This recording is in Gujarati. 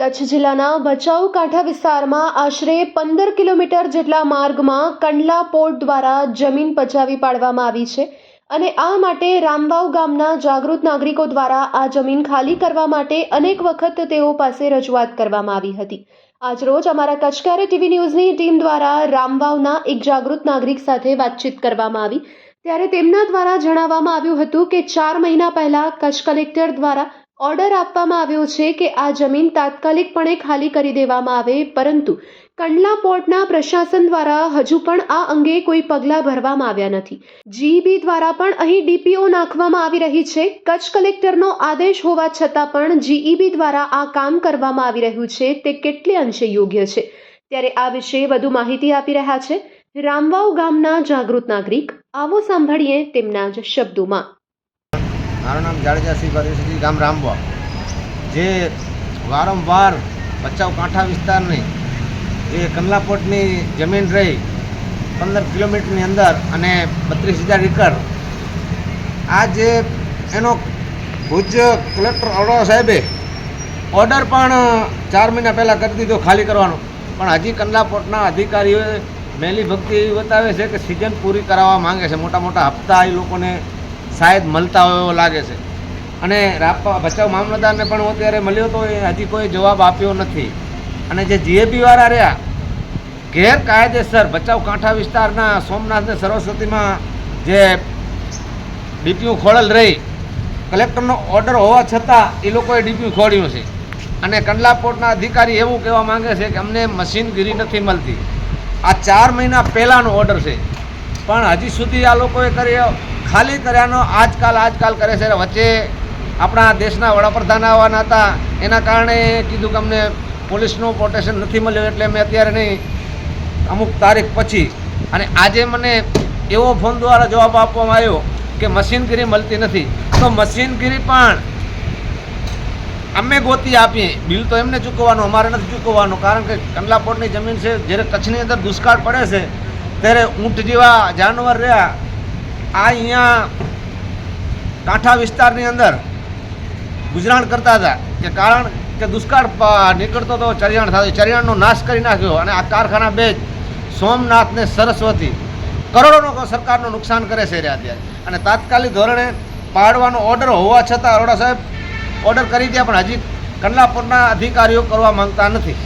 કચ્છ જિલ્લાના ભચાઉ કાંઠા વિસ્તારમાં આશરે 15 કિલોમીટર જેટલા માર્ગમાં કંડલા પોર્ટ દ્વારા જમીન પચાવી પાડવામાં આવી છે અને આ માટે રામવાવ ગામના જાગૃત નાગરિકો દ્વારા આ જમીન ખાલી કરવા માટે અનેક વખત તેઓ પાસે રજૂઆત કરવામાં આવી હતી। આજરોજ અમારા કચ્છકારે ટીવી ન્યૂઝની ટીમ દ્વારા રામવાવના એક જાગૃત નાગરિક સાથે વાતચીત કરવામાં આવી ત્યારે તેમના દ્વારા જણાવવામાં આવ્યું હતું કે 4 મહિના પહેલા કચ્છ કલેક્ટર દ્વારા ઓર્ડર આપવામાં આવ્યો છે કે આ જમીન તાત્કાલિકપણે ખાલી કરી દેવામાં આવે, પરંતુ કંડલા પોર્ટના પ્રશાસન દ્વારા હજુ પણ આ અંગે કોઈ પગલાં ભરવામાં આવ્યા નથી। જીઈબી દ્વારા પણ અહીં ડીપીઓ નાખવામાં આવી રહી છે। કચ્છ કલેક્ટરનો આદેશ હોવા છતાં પણ જીઈબી દ્વારા આ કામ કરવામાં આવી રહ્યું છે તે કેટલે અંશે યોગ્ય છે, ત્યારે આ વિશે વધુ માહિતી આપી રહ્યા છે રામવાવ ગામના જાગૃત નાગરિક। આવો સાંભળીએ તેમના જ શબ્દોમાં। મારું નામ જાડેજા શ્રી પરવેશજી, ગામ રામવાવ, જે વારંવાર ભચાઉ કાંઠા વિસ્તારની જે કંડલા પોર્ટની જમીન રહી 15 કિલોમીટરની અંદર અને 32,000 એકર, આ જે એનો ભુજ કલેક્ટર અરોડા સાહેબે ઓર્ડર પણ 4 મહિના પહેલાં કરી દીધો ખાલી કરવાનો, પણ હજી કંડલા પોર્ટના અધિકારીઓએ મેલી ભક્તિ એવી બતાવે છે કે સિઝન પૂરી કરાવવા માંગે છે। મોટા મોટા હપ્તા એ લોકોને શાયદ મળતા હોય એવો લાગે છે અને ભચાઉ મામલતદારને પણ હું અત્યારે મળ્યો તો એ હજી કોઈ જવાબ આપ્યો નથી। અને જે જીએબીવાળા રહ્યા ગેરકાયદેસર ભચાઉ કાંઠા વિસ્તારના સોમનાથ ને સરસ્વતીમાં જે ડીપીયુ ખોળેલ રહી, કલેક્ટરનો ઓર્ડર હોવા છતાં એ લોકોએ ડીપીયુ ખોળ્યું છે અને કંડલા પોર્ટના અધિકારી એવું કહેવા માંગે છે કે અમને મશીનગીરી નથી મળતી। આ 4 મહિના પહેલાંનો ઓર્ડર છે પણ હજી સુધી આ લોકોએ ખાલી કર્યાનો આજકાલ કરે છે। વચ્ચે આપણા દેશના વડાપ્રધાન આવવાના હતા, એના કારણે કીધું કે અમને પોલીસનું પ્રોટેક્શન નથી મળ્યું એટલે મેં અત્યારે નહીં, અમુક તારીખ પછી, અને આજે મને એવો ફોન દ્વારા જવાબ આપવામાં આવ્યો કે મશીનગીરી મળતી નથી। તો મશીનગીરી પણ અમે ગોતી આપીએ, બિલ તો એમને ચૂકવવાનું, અમારે નથી ચૂકવવાનું, કારણ કે કંડલા પોર્ટની જમીન છે। જ્યારે કચ્છની અંદર દુષ્કાળ પડે છે ત્યારે ઊંટ જેવા જાનવર રહ્યા આ અહીંયા કાંઠા વિસ્તારની અંદર ગુજરાન કરતા હતા કે કારણ કે દુષ્કાળ નીકળતો તો ચરિયાણ થતું, ચરિયાણનો નાશ કરી નાખ્યો અને આ કારખાના બે સોમનાથ ને સરસ્વતી કરોડોનો સરકારનું નુકસાન કરે છે અત્યારે, અને તાત્કાલિક ધોરણે પાડવાનો ઓર્ડર હોવા છતાં અરોડા સાહેબ ઓર્ડર કરી દે પણ હજી કંડલા પોર્ટના અધિકારીઓ કરવા માંગતા નથી।